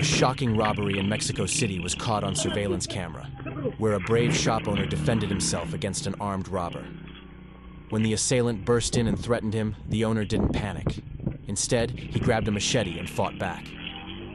A shocking robbery in Mexico City was caught on surveillance camera, where a brave shop owner defended himself against an armed robber. When the assailant burst in and threatened him, the owner didn't panic. Instead, he grabbed a machete and fought back.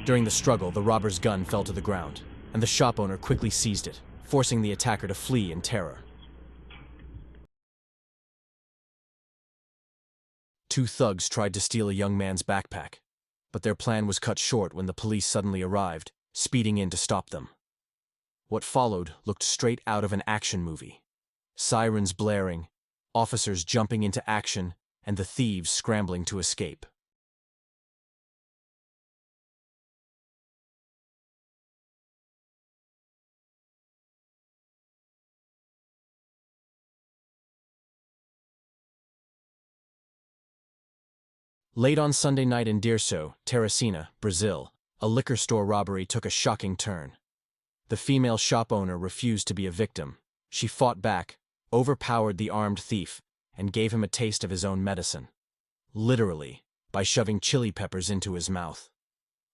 During the struggle, the robber's gun fell to the ground, and the shop owner quickly seized it, forcing the attacker to flee in terror. Two thugs tried to steal a young man's backpack, but their plan was cut short when the police suddenly arrived, speeding in to stop them. What followed looked straight out of an action movie. Sirens blaring, officers jumping into action, and the thieves scrambling to escape. Late on Sunday night in Dirso, Teresina, Brazil, a liquor store robbery took a shocking turn. The female shop owner refused to be a victim. She fought back, overpowered the armed thief, and gave him a taste of his own medicine. Literally, by shoving chili peppers into his mouth.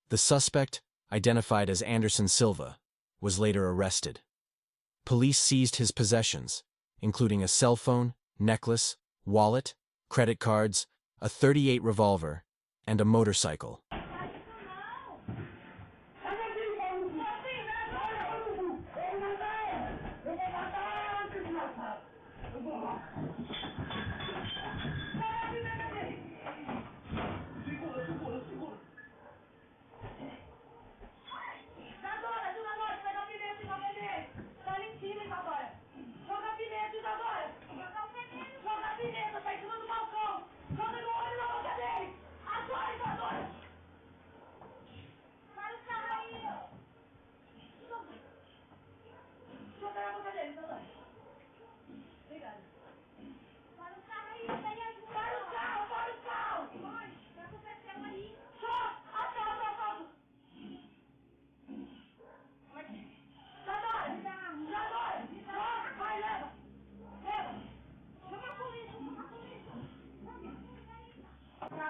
The suspect, identified as Anderson Silva, was later arrested. Police seized his possessions, including a cell phone, necklace, wallet, credit cards, a .38 revolver, and a motorcycle.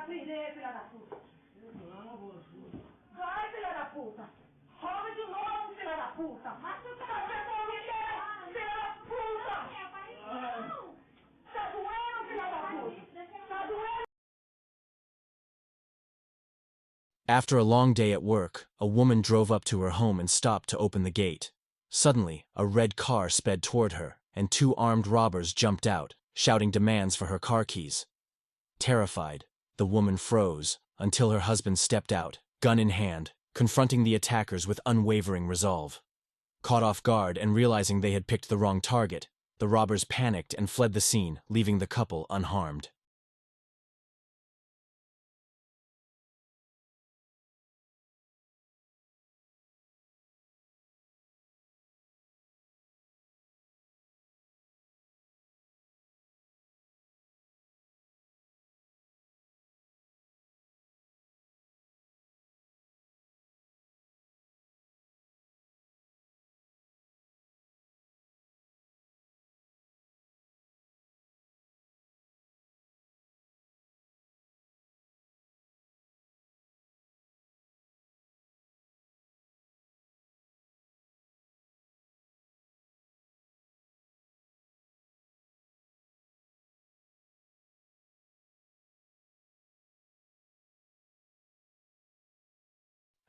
Filha da puta. Vai, filha da puta. Roube de novo, filha da puta. Mas tu tá vendo ninguém, filha da puta. Tá doendo, filha da puta. Tá doendo. After a long day at work, a woman drove up to her home and stopped to open the gate. Suddenly, a red car sped toward her, and two armed robbers jumped out, shouting demands for her car keys. Terrified, the woman froze until her husband stepped out, gun in hand, confronting the attackers with unwavering resolve. Caught off guard and realizing they had picked the wrong target, the robbers panicked and fled the scene, leaving the couple unharmed.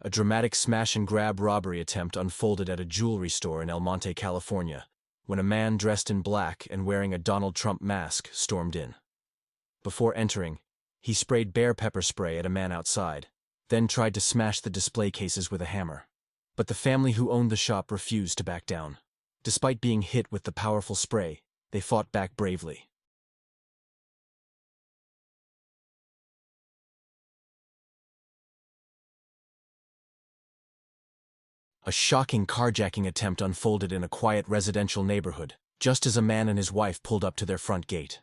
A dramatic smash-and-grab robbery attempt unfolded at a jewelry store in El Monte, California, when a man dressed in black and wearing a Donald Trump mask stormed in. Before entering, he sprayed bear pepper spray at a man outside, then tried to smash the display cases with a hammer. But the family who owned the shop refused to back down. Despite being hit with the powerful spray, they fought back bravely. A shocking carjacking attempt unfolded in a quiet residential neighborhood, just as a man and his wife pulled up to their front gate.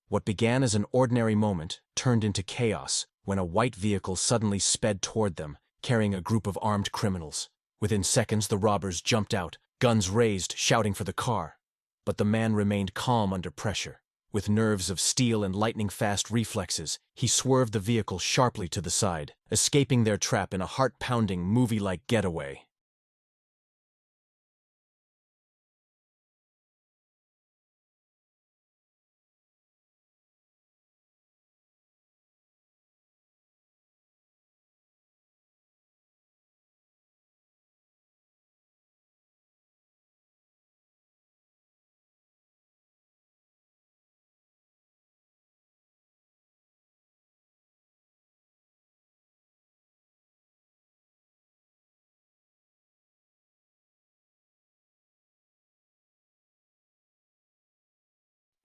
What began as an ordinary moment turned into chaos when a white vehicle suddenly sped toward them, carrying a group of armed criminals. Within seconds, the robbers jumped out, guns raised, shouting for the car. But the man remained calm under pressure. With nerves of steel and lightning-fast reflexes, he swerved the vehicle sharply to the side, escaping their trap in a heart-pounding, movie-like getaway.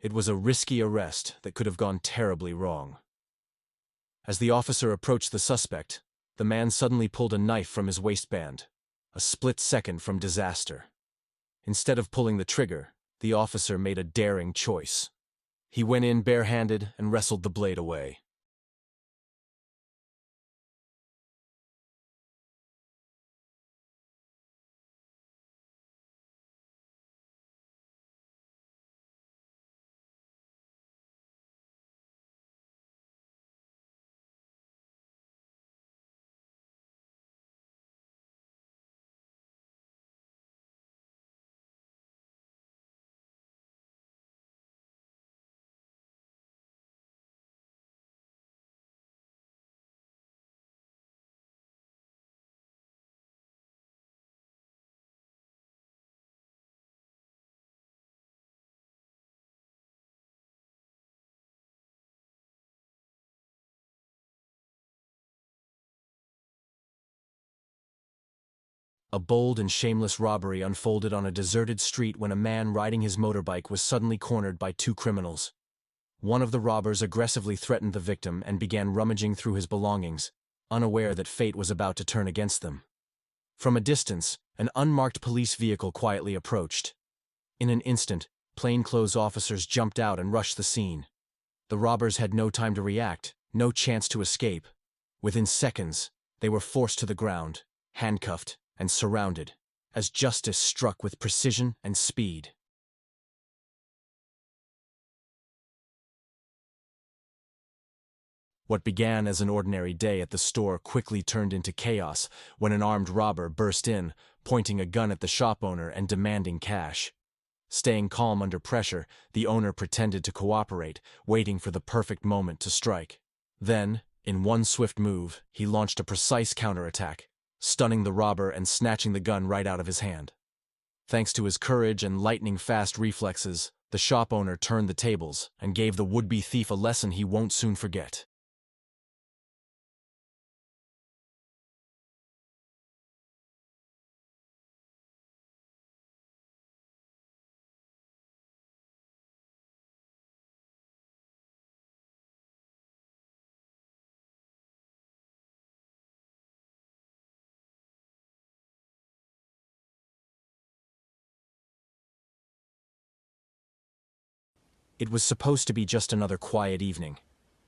It was a risky arrest that could have gone terribly wrong. As the officer approached the suspect, the man suddenly pulled a knife from his waistband, a split second from disaster. Instead of pulling the trigger, the officer made a daring choice. He went in barehanded and wrestled the blade away. A bold and shameless robbery unfolded on a deserted street when a man riding his motorbike was suddenly cornered by two criminals. One of the robbers aggressively threatened the victim and began rummaging through his belongings, unaware that fate was about to turn against them. From a distance, an unmarked police vehicle quietly approached. In an instant, plainclothes officers jumped out and rushed the scene. The robbers had no time to react, no chance to escape. Within seconds, they were forced to the ground, handcuffed, and surrounded, as justice struck with precision and speed. What began as an ordinary day at the store quickly turned into chaos when an armed robber burst in, pointing a gun at the shop owner and demanding cash. Staying calm under pressure, the owner pretended to cooperate, waiting for the perfect moment to strike. Then, in one swift move, he launched a precise counterattack, stunning the robber and snatching the gun right out of his hand. Thanks to his courage and lightning-fast reflexes, the shop owner turned the tables and gave the would-be thief a lesson he won't soon forget. It was supposed to be just another quiet evening.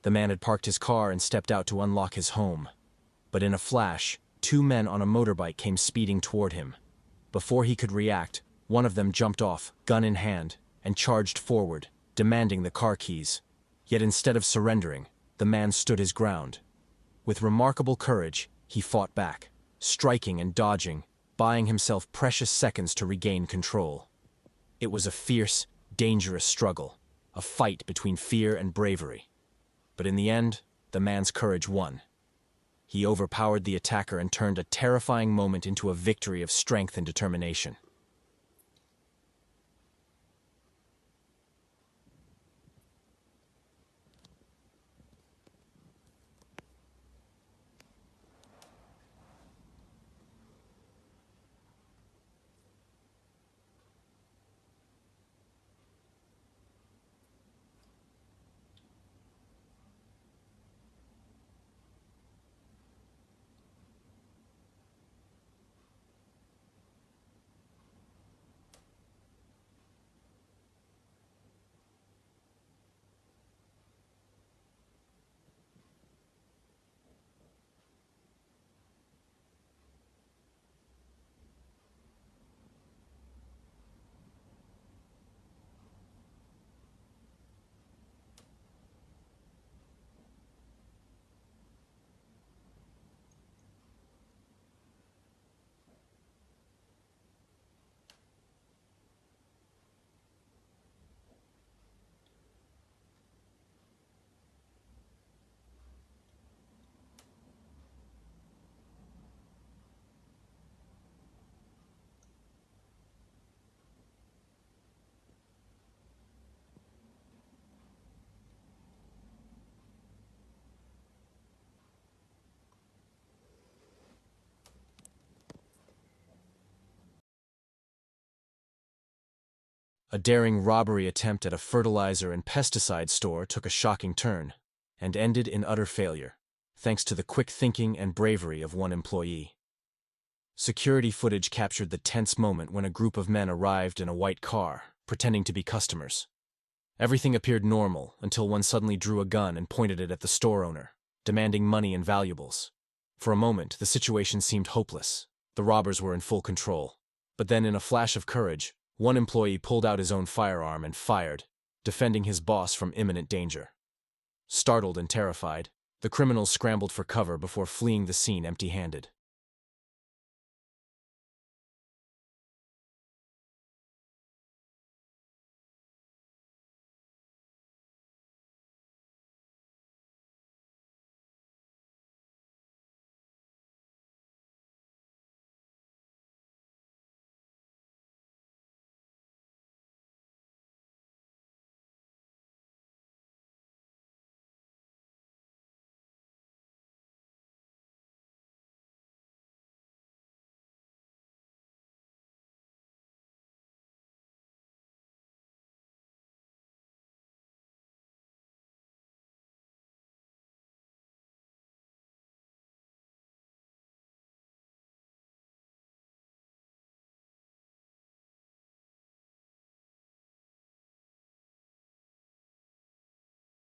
The man had parked his car and stepped out to unlock his home. But in a flash, two men on a motorbike came speeding toward him. Before he could react, one of them jumped off, gun in hand, and charged forward, demanding the car keys. Yet instead of surrendering, the man stood his ground. With remarkable courage, he fought back, striking and dodging, buying himself precious seconds to regain control. It was a fierce, dangerous struggle, a fight between fear and bravery. But in the end, the man's courage won. He overpowered the attacker and turned a terrifying moment into a victory of strength and determination. A daring robbery attempt at a fertilizer and pesticide store took a shocking turn and ended in utter failure, thanks to the quick thinking and bravery of one employee. Security footage captured the tense moment when a group of men arrived in a white car, pretending to be customers. Everything appeared normal until one suddenly drew a gun and pointed it at the store owner, demanding money and valuables. For a moment, the situation seemed hopeless. The robbers were in full control. But then, in a flash of courage, one employee pulled out his own firearm and fired, defending his boss from imminent danger. Startled and terrified, the criminals scrambled for cover before fleeing the scene empty-handed.